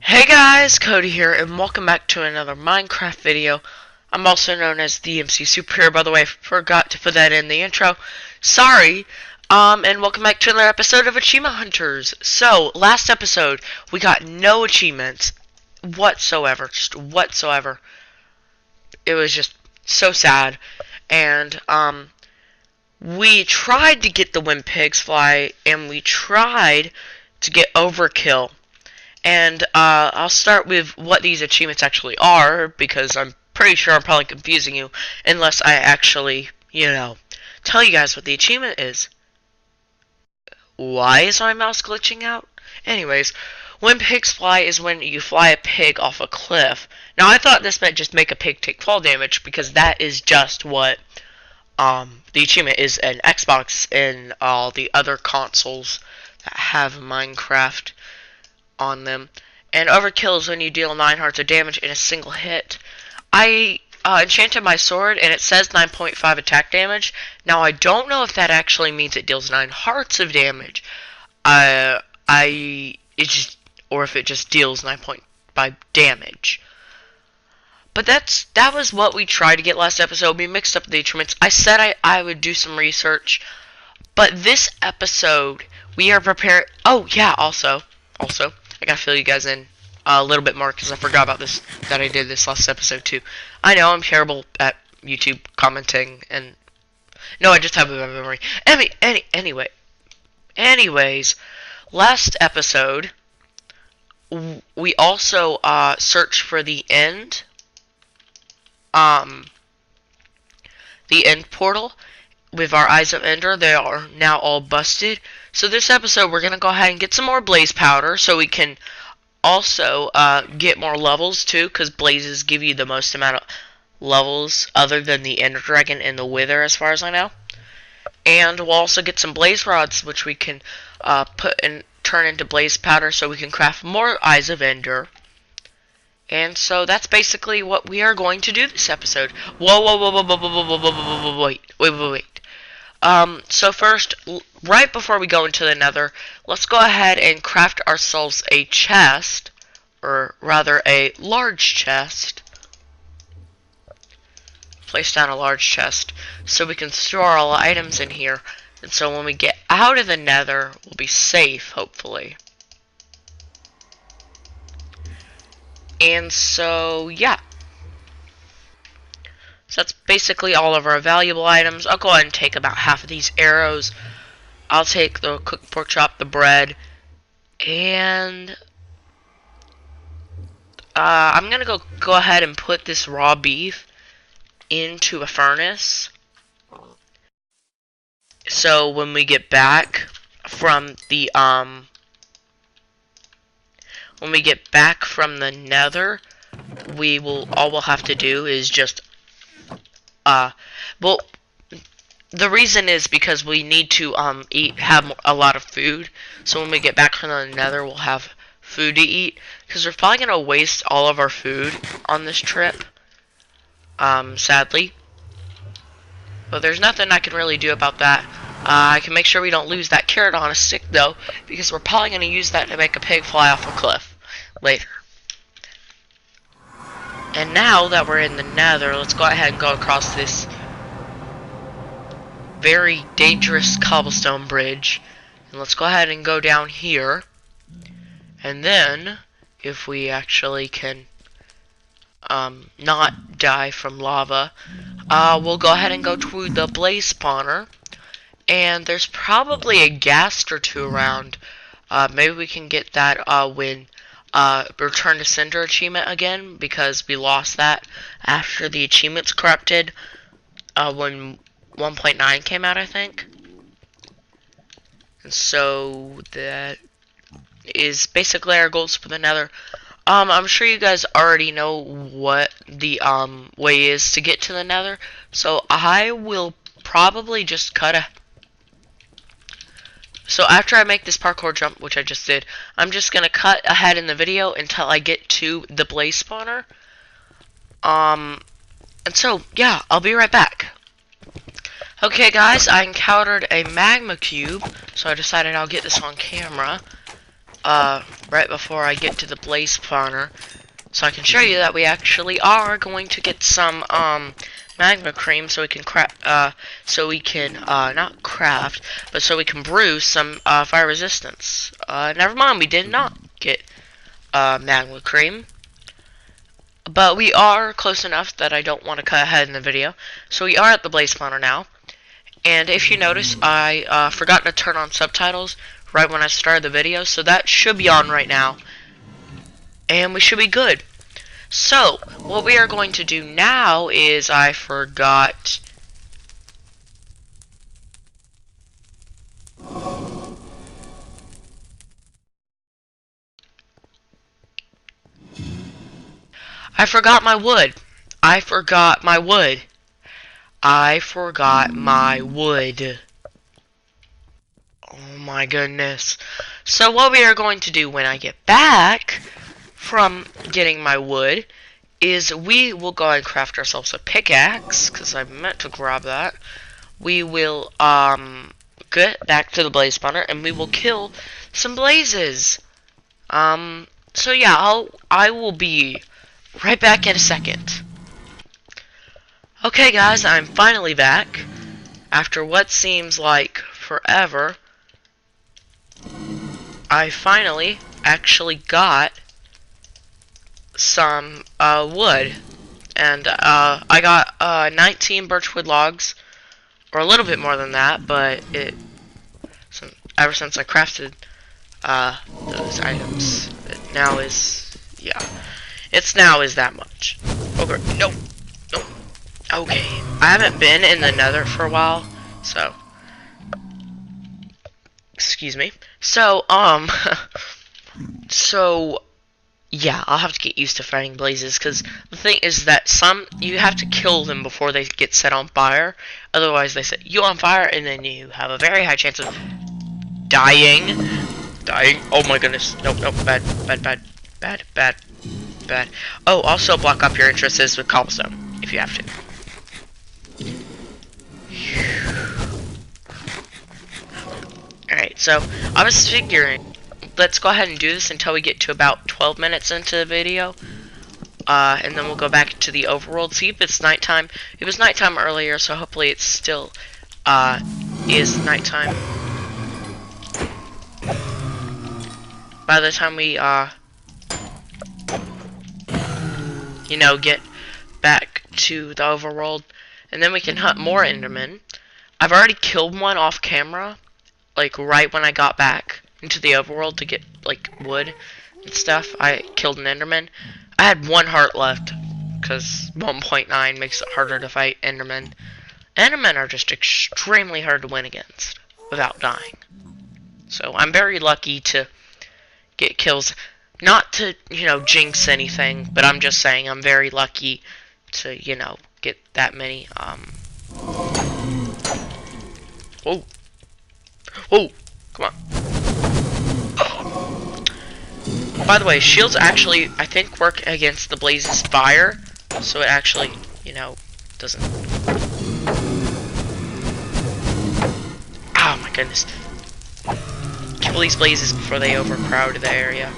Hey guys, Cody here, and welcome back to another Minecraft video. I'm also known as the MC Superhero, by the way. I forgot to put that in the intro. Sorry. And welcome back to another episode of Achievement Hunters. So, last episode, we got no achievements whatsoever. Just whatsoever. It was just so sad. And, we tried to get the when pigs fly, and we tried to get overkill. And I'll start with what these achievements actually are, because I'm pretty sure I'm probably confusing you, unless I actually, tell you guys what the achievement is. Why is my mouse glitching out? Anyways, when pigs fly is when you fly a pig off a cliff. Now, I thought this meant just make a pig take fall damage, because that is just what the achievement is in Xbox and all the other consoles that have Minecraft on them. And overkill is when you deal 9 hearts of damage in a single hit. I enchanted my sword and it says 9.5 attack damage. Now I don't know if that actually means it deals 9 hearts of damage. Or if it just deals 9.5 damage. But that was what we tried to get last episode. We mixed up the instruments. I said I would do some research. But this episode, we are prepared. Oh, yeah, also, I gotta fill you guys in a little bit more because I forgot about this, that I did this last episode too. I know I'm terrible at YouTube commenting, and no, I just have a bad memory. Anyways, last episode we also searched for the end portal with our Eyes of Ender. They are now all busted. So this episode, we're going to go ahead and get some more blaze powder so we can also get more levels too, because blazes give you the most amount of levels other than the Ender Dragon and the Wither, as far as I know. And we'll also get some blaze rods, which we can put and turn into blaze powder so we can craft more Eyes of Ender. And so that's basically what we are going to do this episode. Wait. So first, right before we go into the nether, let's go ahead and craft ourselves a chest, or rather a large chest. Place down a large chest so we can store all the items in here, and so when we get out of the nether, we'll be safe, hopefully. And so, yeah. So that's basically all of our valuable items. I'll go ahead and take about half of these arrows. I'll take the cooked pork chop, the bread, and I'm gonna go ahead and put this raw beef into a furnace. So when we get back from the nether, all we'll have to do is just well, the reason is because we need to have a lot of food. So when we get back from the nether, we'll have food to eat, because we're probably gonna waste all of our food on this trip, sadly. But there's nothing I can really do about that. I can make sure we don't lose that carrot on a stick though, because we're probably gonna use that to make a pig fly off a cliff later. And now that we're in the nether, let's go ahead and go across this very dangerous cobblestone bridge. And let's go ahead and go down here. And then, if we actually can not die from lava, we'll go ahead and go to the blaze spawner. And there's probably a ghast or two around. Maybe we can get that when Return to Cinder achievement again, because we lost that after the achievements corrupted when 1.9 came out, I think. And so that is basically our goals for the nether. I'm sure you guys already know what the way is to get to the nether, so I will probably just So after I make this parkour jump, which I just did, I'm just going to cut ahead in the video until I get to the blaze spawner. And so, yeah, I'll be right back. Okay, guys, I encountered a magma cube, so I decided I'll get this on camera. right before I get to the blaze spawner, so I can show you that we actually are going to get some magma cream, so we can not craft, but so we can brew some fire resistance. Never mind, we did not get magma cream, but we are close enough that I don't want to cut ahead in the video. So we are at the blaze spawner now, and if you notice, I forgot to turn on subtitles right when I started the video, so that should be on right now, and we should be good. So, what we are going to do now is I forgot my wood. I forgot my wood. I forgot my wood. Oh my goodness. So what we are going to do when I get back from getting my wood is we will go and craft ourselves a pickaxe, because I meant to grab that. We will get back to the blaze spawner and we will kill some blazes. So yeah, I will be right back in a second. Okay guys, I'm finally back after what seems like forever. I finally actually got some wood, and I got 19 birchwood logs, or a little bit more than that, but ever since I crafted those items, it now is, yeah, it's now is that much. Okay, no. Okay, I haven't been in the nether for a while, so excuse me. So so yeah, I'll have to get used to fighting blazes, because the thing is that you have to kill them before they get set on fire. Otherwise, they set you on fire, and then you have a very high chance of dying. Oh my goodness. Nope. Bad. Oh, also block up your entrances with cobblestone if you have to. Alright, so I was figuring, let's go ahead and do this until we get to about 12 minutes into the video. And then we'll go back to the overworld, see if it's nighttime. It was nighttime earlier, so hopefully it's still is nighttime by the time we you know, get back to the overworld, and then we can hunt more endermen. I've already killed one off camera, like right when I got back into the overworld to get like wood and stuff. I killed an enderman. I had 1 heart left because 1.9 makes it harder to fight endermen. Endermen are just extremely hard to win against without dying. So I'm very lucky to get kills. Not to, you know, jinx anything, but I'm just saying I'm very lucky to, you know, get that many, Whoa. Whoa, come on. By the way, shields actually, I think, work against the blaze's fire, so it actually, you know, doesn't. Oh my goodness. Kill these blazes before they overcrowd the area.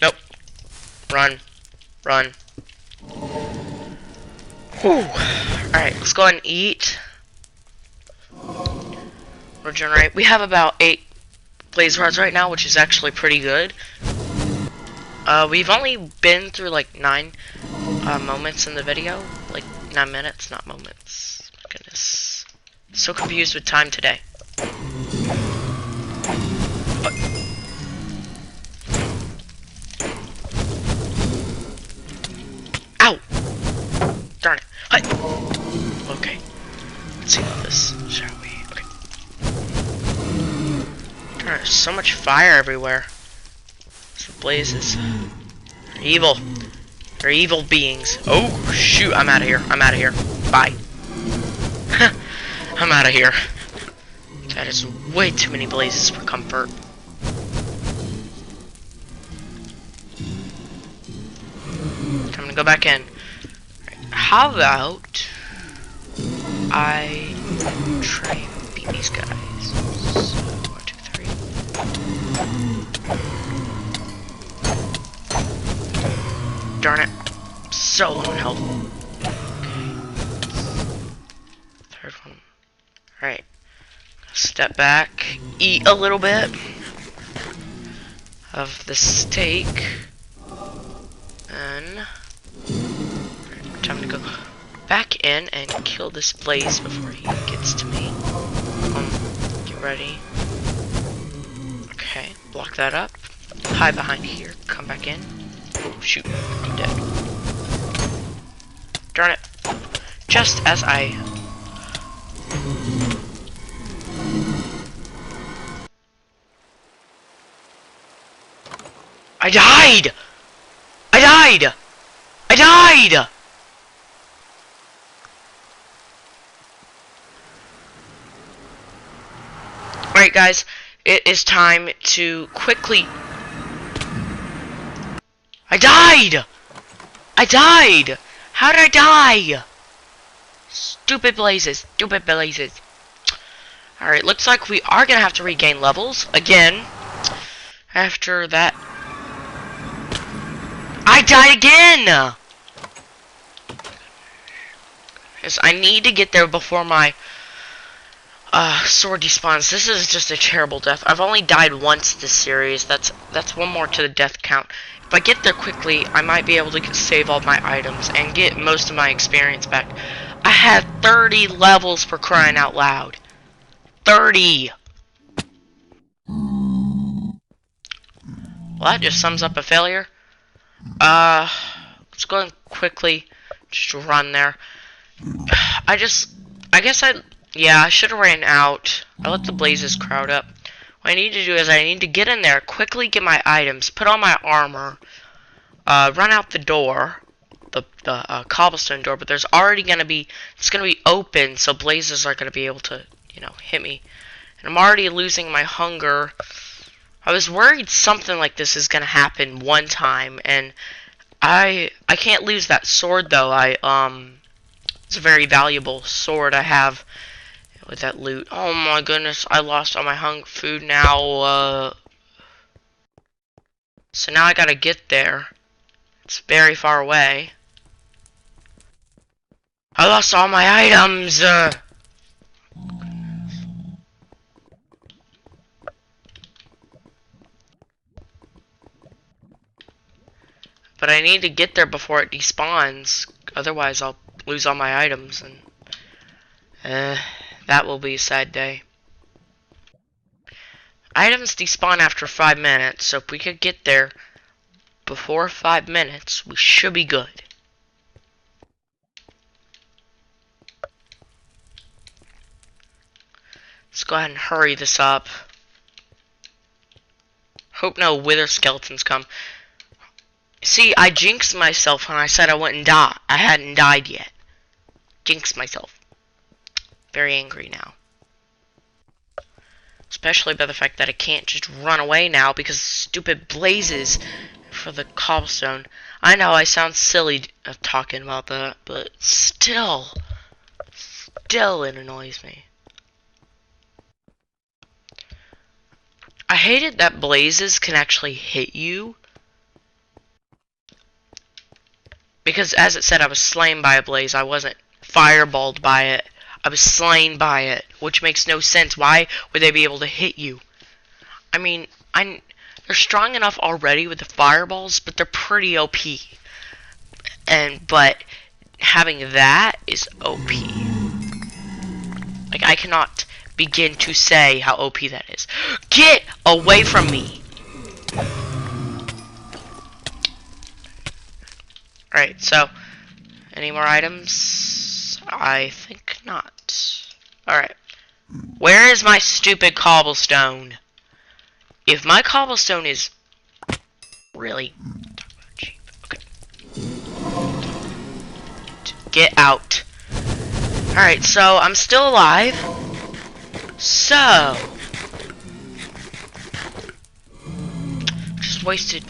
Nope. Run. Whew. Alright, let's go ahead and eat. Regenerate. We have about 8 blaze rods right now, which is actually pretty good. We've only been through like 9 moments in the video. Like 9 minutes, not moments. My goodness. So confused with time today. Ow! Darn it. Hi. Okay. Let's see about this, shall we? Okay. Darn, there's so much fire everywhere. It's the blazes. They're evil. They're evil beings. Oh, shoot. I'm out of here. Bye. I'm out of here. That is way too many blazes for comfort. I'm gonna go back in. How about I try and beat these guys. So, 1, 2, 3. Darn it. So low in health. Okay. Third one. Alright. Step back. Eat a little bit of the steak. And time to go back in and kill this blaze before he gets to me. Get ready. Okay, block that up. Hide behind here. Come back in. Oh, shoot. I'm dead. Darn it. Just as I... I died! I died! I died! Alright guys, it is time to quickly... I died! I died! How did I die? Stupid blazes. Stupid blazes. Alright, looks like we are gonna have to regain levels again. After that... I died again! Yes, I need to get there before my sword despawns. This is just a terrible death. I've only died once this series. That's one more to the death count. If I get there quickly, I might be able to save all my items and get most of my experience back. I had 30 levels, for crying out loud. 30! Well, that just sums up a failure. Let's go and quickly just run there. I should have ran out. I let the blazes crowd up. What I need to do is I need to get in there, quickly get my items, put on my armor, run out the door, the cobblestone door, but there's already gonna be, it's gonna be open, so blazes are gonna be able to, you know, hit me. And I'm already losing my hunger. I was worried something like this is gonna happen one time, and I can't lose that sword though. It's a very valuable sword I have with that loot. Oh my goodness, I lost all my food now. So now I gotta get there. It's very far away. I lost all my items. But I need to get there before it despawns. Otherwise, I'll lose all my items, and that will be a sad day. Items despawn after 5 minutes, so if we could get there before 5 minutes, we should be good. Let's go ahead and hurry this up. Hope no wither skeletons come. See, I jinxed myself when I said I wouldn't die. I hadn't died yet. Jinxed myself. Very angry now. Especially by the fact that I can't just run away now because stupid blazes for the cobblestone. I know I sound silly talking about that, but still it annoys me. I hated that blazes can actually hit you. Because as it said, I was slain by a blaze. I wasn't fireballed by it. I was slain by it, which makes no sense. Why would they be able to hit you? I mean, they're strong enough already with the fireballs, but they're pretty OP. But having that is OP. Like, I cannot begin to say how OP that is. Get away from me! Alright, so, any more items? I think not. Alright. Where is my stupid cobblestone? If my cobblestone is really cheap, okay. Get out. Alright, so I'm still alive. So, just wasted.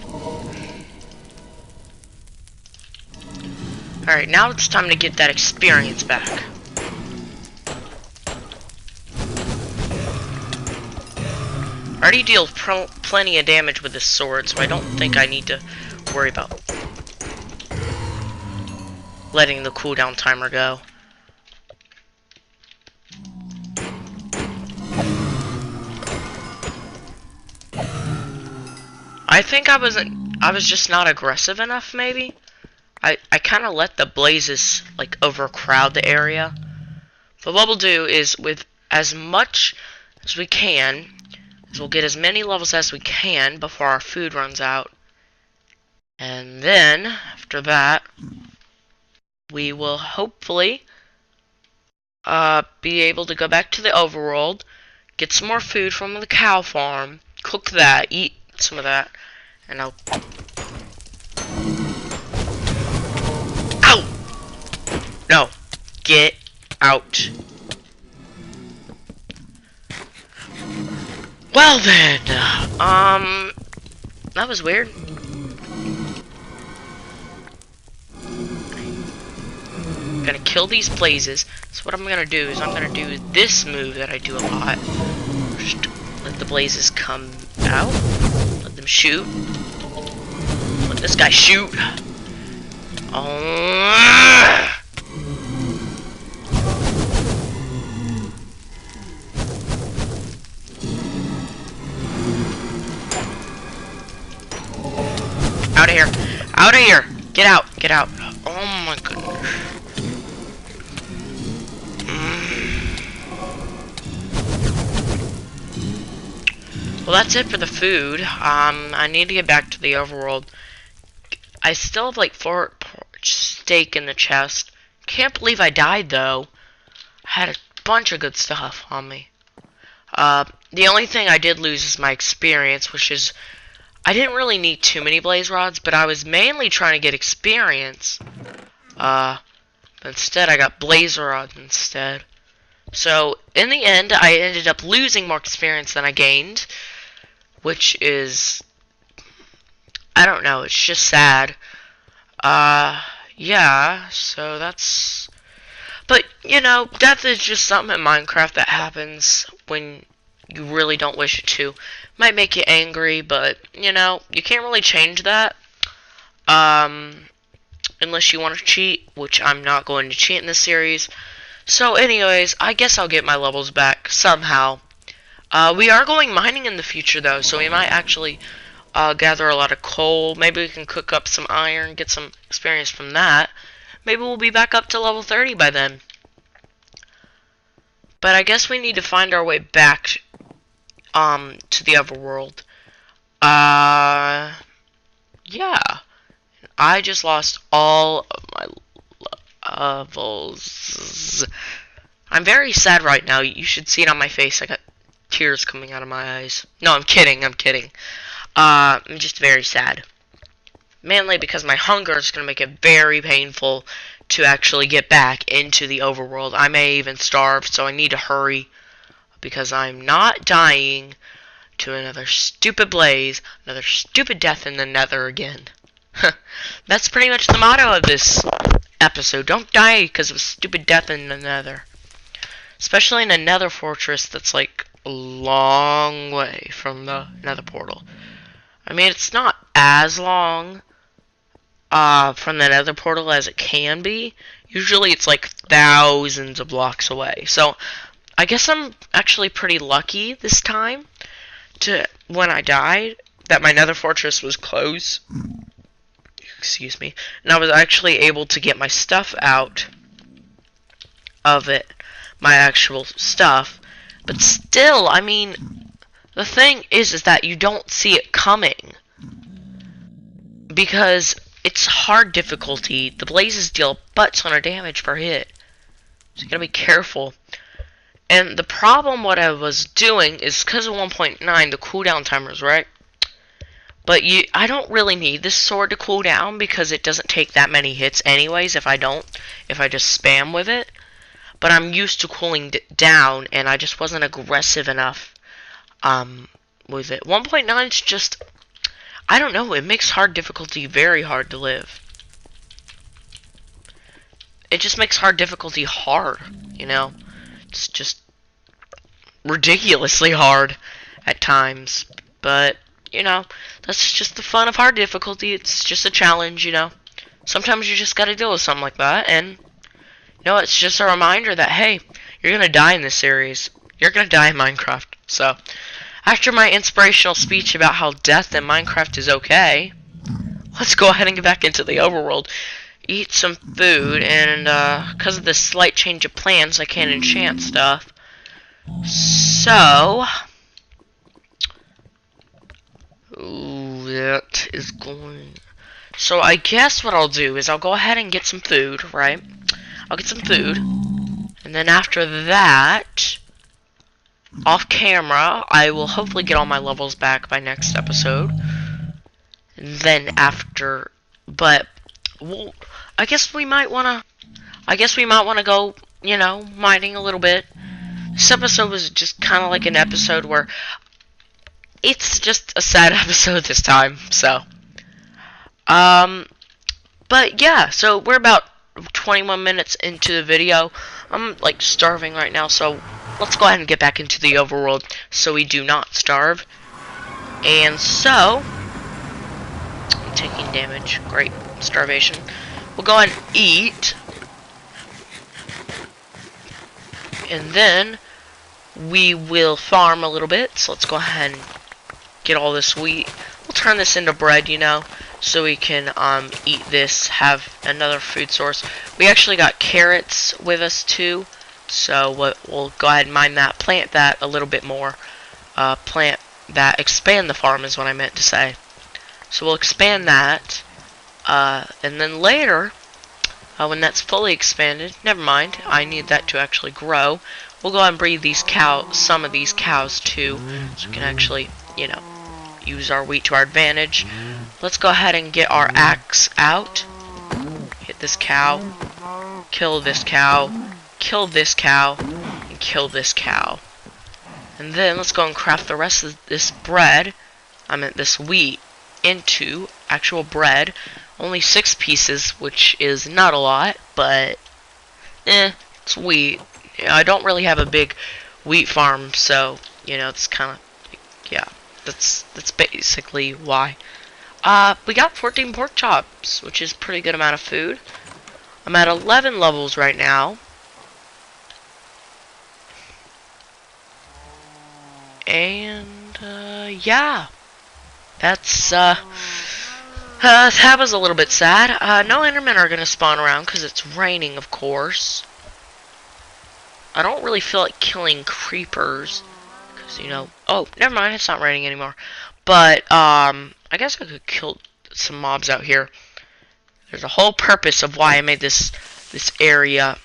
Alright, now it's time to get that experience back. I already deal plenty of damage with this sword, so I don't think I need to worry about letting the cooldown timer go. I think I was just not aggressive enough, maybe? I kind of let the blazes, like, overcrowd the area. But what we'll do is, with as much as we can, is we'll get as many levels as we can before our food runs out. And then, after that, we will hopefully be able to go back to the overworld, get some more food from the cow farm, cook that, eat some of that, and I'll... Ow! No. Get out. Well then, that was weird. I'm gonna kill these blazes. So what I'm gonna do is I'm gonna do this move that I do a lot. Just let the blazes come out. Let them shoot. Let this guy shoot. Oh. Out of here. Out of here. Get out. Get out. Oh my goodness. Well, that's it for the food. I need to get back to the overworld. I still have like 4 steak in the chest. Can't believe I died though. I had a bunch of good stuff on me. The only thing I did lose is my experience, which is I didn't really need too many blaze rods, but I was mainly trying to get experience. But instead I got blaze rods instead. So in the end, I ended up losing more experience than I gained, which is, I don't know, it's just sad. Yeah, so that's, but, you know, death is just something in Minecraft that happens when you really don't wish it to. Might make you angry, but, you know, you can't really change that, unless you want to cheat, which I'm not going to cheat in this series. So anyways, I guess I'll get my levels back somehow. We are going mining in the future though, so we might actually gather a lot of coal. Maybe we can cook up some iron, get some experience from that. Maybe we'll be back up to level 30 by then. But I guess we need to find our way back to the overworld. Yeah. I just lost all of my levels. I'm very sad right now. You should see it on my face. I got tears coming out of my eyes. No, I'm kidding. I'm kidding. I'm just very sad. Mainly because my hunger is going to make it very painful to actually get back into the overworld. I may even starve, so I need to hurry. Because I'm not dying to another stupid blaze, another stupid death in the nether again. That's pretty much the motto of this episode. Don't die because of a stupid death in the nether. Especially in a nether fortress that's like a long way from the nether portal. I mean, it's not as long from the nether portal as it can be. Usually it's like thousands of blocks away. So I guess I'm actually pretty lucky this time to when I died that my nether fortress was closed. Excuse me. And I was actually able to get my stuff out of it. My actual stuff. But still, I mean, the thing is that you don't see it coming. Because it's hard difficulty. The blazes deal a butt ton of damage per hit. So you gotta be careful. And the problem what I was doing is because of 1.9, the cooldown timers, right? But I don't really need this sword to cool down because it doesn't take that many hits anyways if I just spam with it. But I'm used to cooling down and I just wasn't aggressive enough with it. 1.9 is just, I don't know, it makes hard difficulty very hard to live. It just makes hard difficulty hard, you know? It's just ridiculously hard. at times. But, you know, that's just the fun of hard difficulty. It's just a challenge, you know. Sometimes you just gotta deal with something like that, and, you know, it's just a reminder that, hey, you're gonna die in this series. You're gonna die in Minecraft. So, after my inspirational speech about how death in Minecraft is okay, let's go ahead and get back into the overworld. Eat some food, and because of this slight change of plans, I can't enchant stuff. So, ooh, that is going. So I guess what I'll do is I'll go ahead and get some food, right? I'll get some food, and then after that, off camera, I will hopefully get all my levels back by next episode. And then after, but well, I guess we might wanna go, you know, mining a little bit. This episode was just kind of like an episode where it's just a sad episode this time. So, but yeah, so we're about 21 minutes into the video. I'm like starving right now, so let's go ahead and get back into the overworld so we do not starve. And so, I'm taking damage. Great. Starvation. We'll go ahead and eat. And then we will farm a little bit. So let's go ahead and get all this wheat. We'll turn this into bread, you know, so we can eat this, have another food source. We actually got carrots with us too, so we'll go ahead and mine that, plant that a little bit more, plant that, expand the farm is what I meant to say. So we'll expand that, and then later, when that's fully expanded, never mind, I need that to actually grow. We'll go ahead and breed these some of these cows too, so we can actually, you know, use our wheat to our advantage. Let's go ahead and get our axe out. Hit this cow. Kill this cow. Kill this cow. And kill this cow. And then let's go and craft the rest of this bread, this wheat, into actual bread. Only 6 pieces, which is not a lot, but it's wheat. I don't really have a big wheat farm, so, you know, it's kind of, yeah, that's basically why. We got 14 pork chops, which is a pretty good amount of food. I'm at 11 levels right now. And, yeah. That's, that was a little bit sad. No Endermen are gonna spawn around, because it's raining, of course. I don't really feel like killing creepers, because, you know, oh, never mind, it's not raining anymore. But, I guess I could kill some mobs out here. There's a whole purpose of why I made this area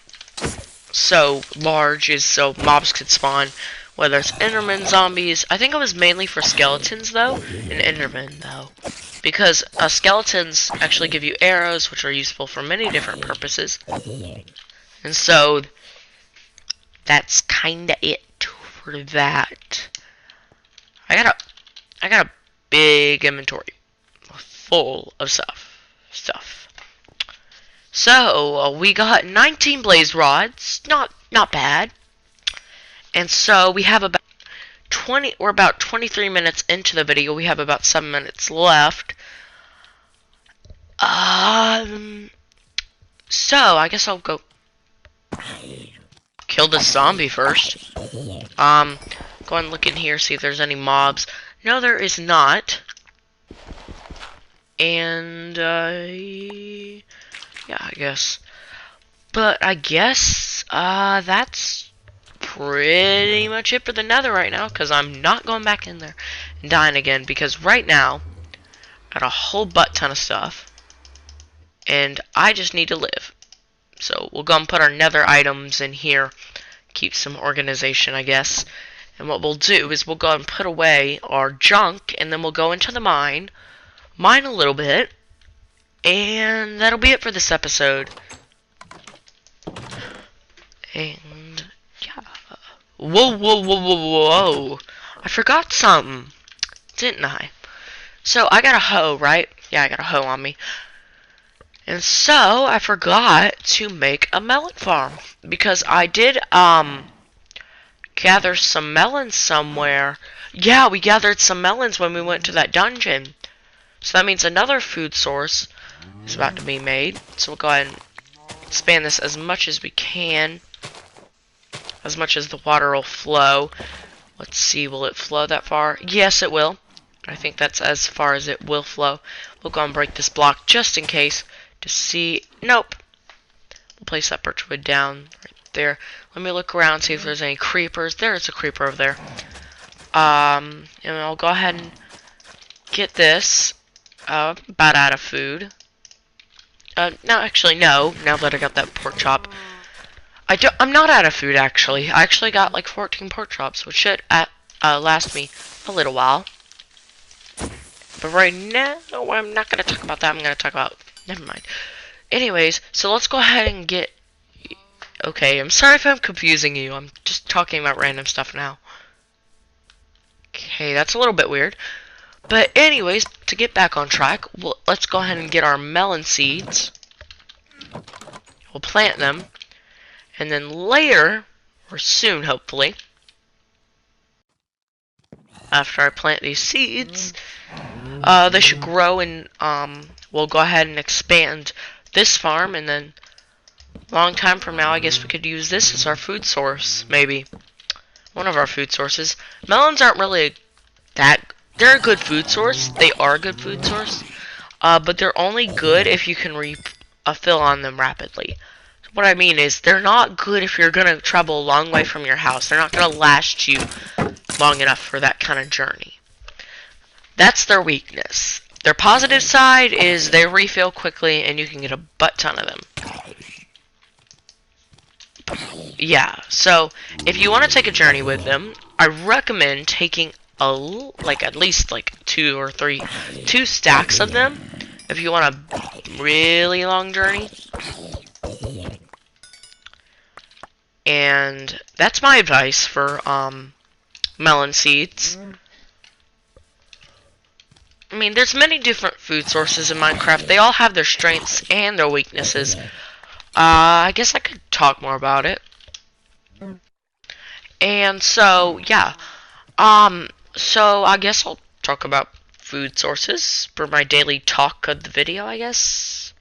so large, is so mobs could spawn. Whether it's Enderman, zombies. I think it was mainly for skeletons, though, and Endermen, though. Because skeletons actually give you arrows, which are useful for many different purposes. And so, that's kinda it for that. I got a big inventory full of stuff. So we got 19 blaze rods, not bad. And so we have about we're about 23 minutes into the video. We have about 7 minutes left. So I guess I'll go kill this zombie first. Go and look in here, see if there's any mobs. No, there is not. And, yeah, I guess. But I guess, that's pretty much it for the nether right now, because I'm not going back in there and dying again, because right now, I got a whole butt ton of stuff, and I just need to live. So, we'll go and put our nether items in here, keep some organization, I guess. And what we'll do is we'll go and put away our junk, and then we'll go into the mine a little bit, and that'll be it for this episode. And, yeah. Whoa. I forgot something, didn't I? So, I got a hoe, right? Yeah, I got a hoe on me. And so, I forgot to make a melon farm. Because I did, gather some melons somewhere. Yeah, we gathered some melons when we went to that dungeon. So that means another food source is about to be made. So we'll go ahead and expand this as much as we can. As much as the water will flow. Let's see, will it flow that far? Yes, it will. I think that's as far as it will flow. We'll go and break this block just in case to see. Nope. We'll place that birch wood down right there. Let me look around, see if there's any creepers. There is a creeper over there. And I'll go ahead and get this. About out of food. No, actually, no. Now that I got that pork chop. I'm not out of food, actually. I actually got like 14 pork chops, which should last me a little while. But right now, I'm not going to talk about that. I'm going to talk about... Never mind. Anyways, so let's go ahead and get... Okay, I'm sorry if I'm confusing you. I'm just talking about random stuff now. Okay, that's a little bit weird. But anyways, to get back on track, let's go ahead and get our melon seeds. We'll plant them. And then later, or soon hopefully, after I plant these seeds, they should grow and we'll go ahead and expand this farm, and then a long time from now I guess we could use this as our food source, maybe. One of our food sources. Melons aren't really they're a good food source. They are a good food source. But they're only good if you can refill on them rapidly. What I mean is, they're not good if you're going to travel a long way from your house. They're not going to last you long enough for that kind of journey. That's their weakness. Their positive side is they refill quickly and you can get a butt ton of them. Yeah, so if you want to take a journey with them, I recommend taking at least like 2 stacks of them if you want a really long journey. And that's my advice for melon seeds. I mean, there's many different food sources in Minecraft. They all have their strengths and their weaknesses. I guess I could talk more about it. And so, yeah. So I guess I'll talk about food sources for my daily talk of the video, I guess.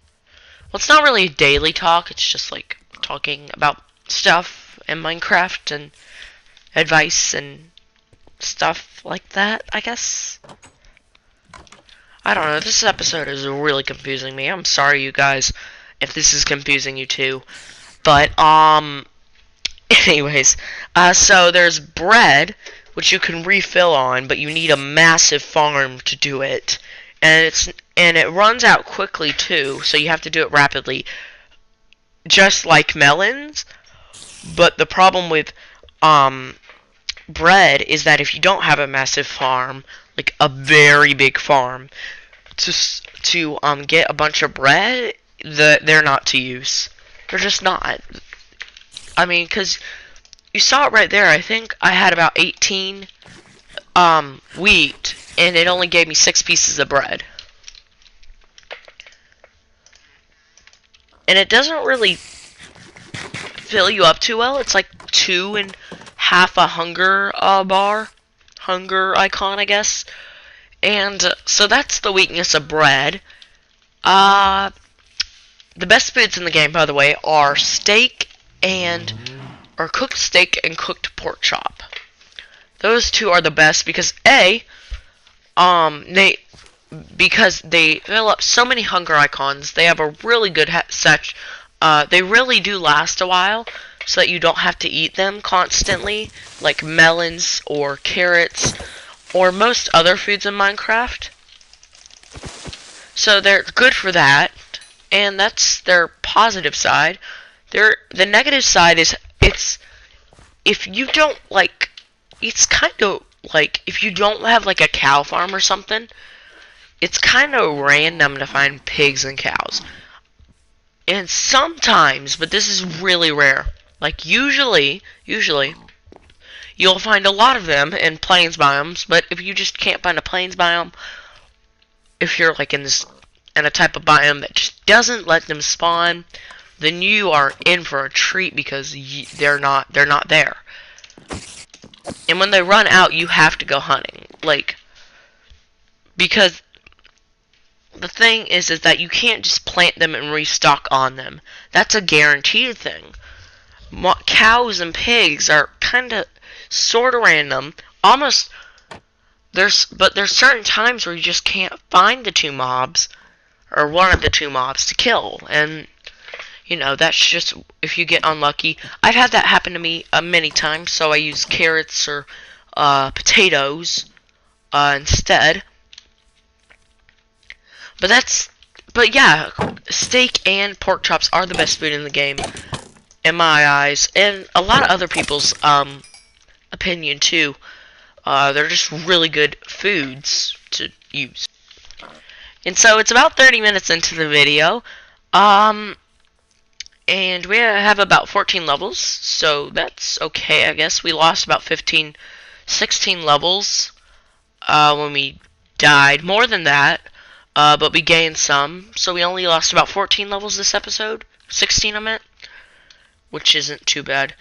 Well, it's not really a daily talk. It's just like talking about stuff in Minecraft and advice and stuff like that, I guess. I don't know, this episode is really confusing me. I'm sorry, you guys, if this is confusing you too. But, anyways, so there's bread, which you can refill on, but you need a massive farm to do it. And it runs out quickly too, so you have to do it rapidly. Just like melons. But the problem with bread is that if you don't have a massive farm, like a very big farm, to get a bunch of bread, they're not to use. They're just not. I mean, because you saw it right there. I think I had about 18 wheat, and it only gave me 6 pieces of bread. And it doesn't really fill you up too well. It's like 2.5 a hunger hunger icon, I guess. And so that's the weakness of bread. The best foods in the game, by the way, are cooked steak and cooked pork chop. Those two are the best because because they fill up so many hunger icons. They have a really good they really do last a while, so that you don't have to eat them constantly, like melons or carrots or most other foods in Minecraft. So they're good for that, and that's their positive side. The negative side is if you don't it's kind of like if you don't have like a cow farm or something, it's kind of random to find pigs and cows. And sometimes, but this is really rare, like usually you'll find a lot of them in plains biomes, but if you just can't find a plains biome, if you're like in a type of biome that just doesn't let them spawn, then you are in for a treat because they're not there. And when they run out, you have to go hunting. Like, because the thing is that you can't just plant them and restock on them. That's a guaranteed thing. Cows and pigs are kind of sort of random. Almost but there's certain times where you just can't find the two mobs or one of the two mobs to kill, and you know, that's just if you get unlucky. I've had that happen to me many times, so I use carrots or potatoes instead. But yeah, steak and pork chops are the best food in the game, in my eyes, and a lot of other people's opinion too. They're just really good foods to use. And so it's about 30 minutes into the video, and we have about 14 levels, so that's okay, I guess. We lost about 16 levels when we died. More than that. But we gained some, so we only lost about 14 levels this episode. 16 I meant, which isn't too bad.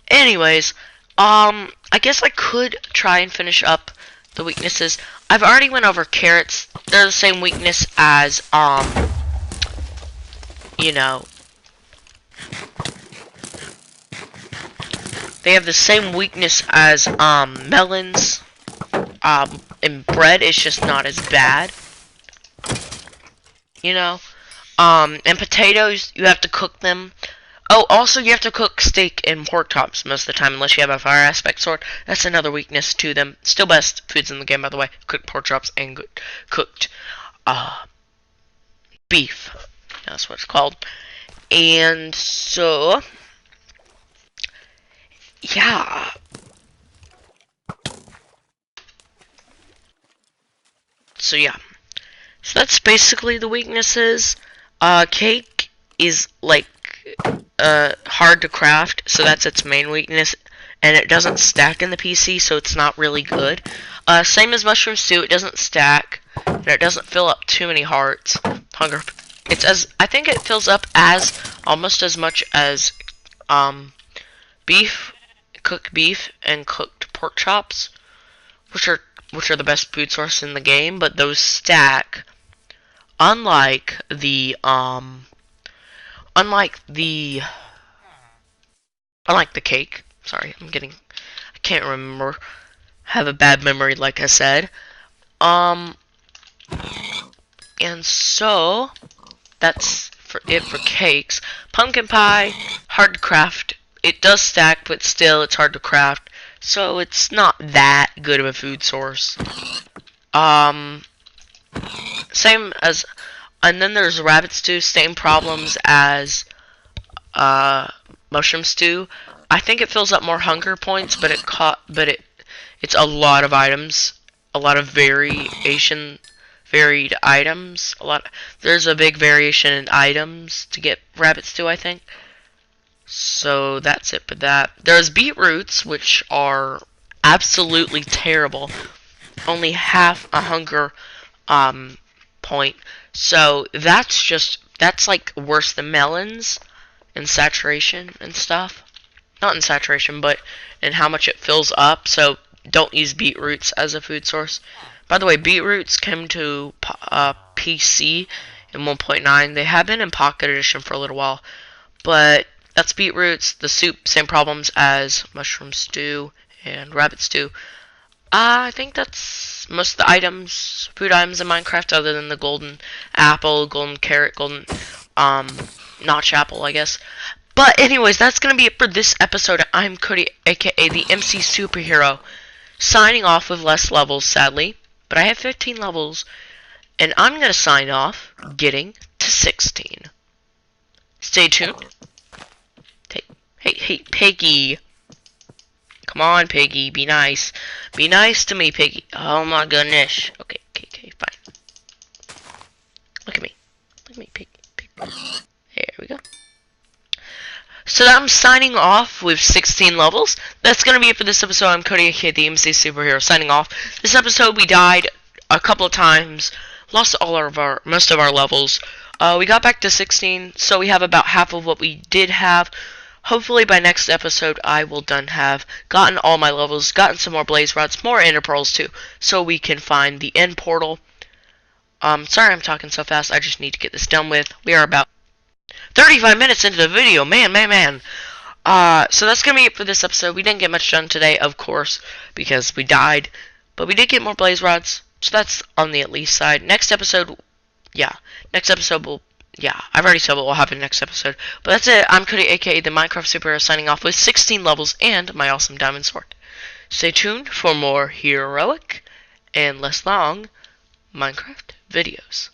Anyways, I guess I could try and finish up the weaknesses. I've already went over carrots. They're the same weakness as, you know, they have the same weakness as, melons. And bread is just not as bad. You know, and potatoes, you have to cook them. Oh, also you have to cook steak and pork chops most of the time, unless you have a fire aspect sword. That's another weakness to them. Still best foods in the game, by the way. Cooked pork chops and cooked beef. That's what it's called. And so, yeah. So yeah. So that's basically the weaknesses. Cake is like hard to craft, so that's its main weakness, and it doesn't stack in the PC, so it's not really good. Same as mushroom stew, it doesn't stack, and it doesn't fill up too many hearts. I think it fills up almost as much as cooked beef and cooked pork chops, which are the best food source in the game, but those stack. Unlike the cake. Sorry, I can't remember. Have a bad memory, like I said. And so that's it for cakes. Pumpkin pie, hard to craft. It does stack, but still it's hard to craft. So it's not that good of a food source. Same as, and then there's rabbit stew, same problems as mushroom stew. I think it fills up more hunger points, but it's a lot of items, a lot of varied items. There's a big variation in items to get rabbit stew, I think. So that's it for that. There's beetroots, which are absolutely terrible. Only half a hunger point. So that's like worse than melons in saturation and stuff. Not in saturation, but in how much it fills up. So don't use beetroots as a food source. By the way, beetroots came to PC in 1.9. They have been in Pocket Edition for a little while. But that's beetroots. The soup, same problems as mushroom stew and rabbit stew. I think that's most of the items, food items in Minecraft, other than the golden apple, golden carrot, golden notch apple, I guess. But anyways, that's gonna be it for this episode. I'm Cody, aka the MC Superhero, signing off with less levels, sadly, but I have 15 levels, and I'm gonna sign off getting to 16. Stay tuned. Hey, Piggy. Come on, Piggy, be nice. Be nice to me, Piggy. Oh my goodness. Okay, fine. Look at me, Piggy. There we go. So I'm signing off with 16 levels. That's gonna be it for this episode. I'm Cody, aka the MC Superhero, signing off. This episode we died a couple of times, lost most of our levels. We got back to 16, so we have about half of what we did have. Hopefully by next episode I will done have gotten all my levels, gotten some more blaze rods, more ender pearls too, so we can find the end portal. Sorry I'm talking so fast, I just need to get this done with. We are about 35 minutes into the video, man. So that's gonna be it for this episode. We didn't get much done today, of course, because we died, but we did get more blaze rods, so that's on the at least side. Next episode will, I've already said what will happen next episode. But that's it. I'm Cody, aka the Minecraft Superhero, signing off with 16 levels and my awesome diamond sword. Stay tuned for more heroic and less long Minecraft videos.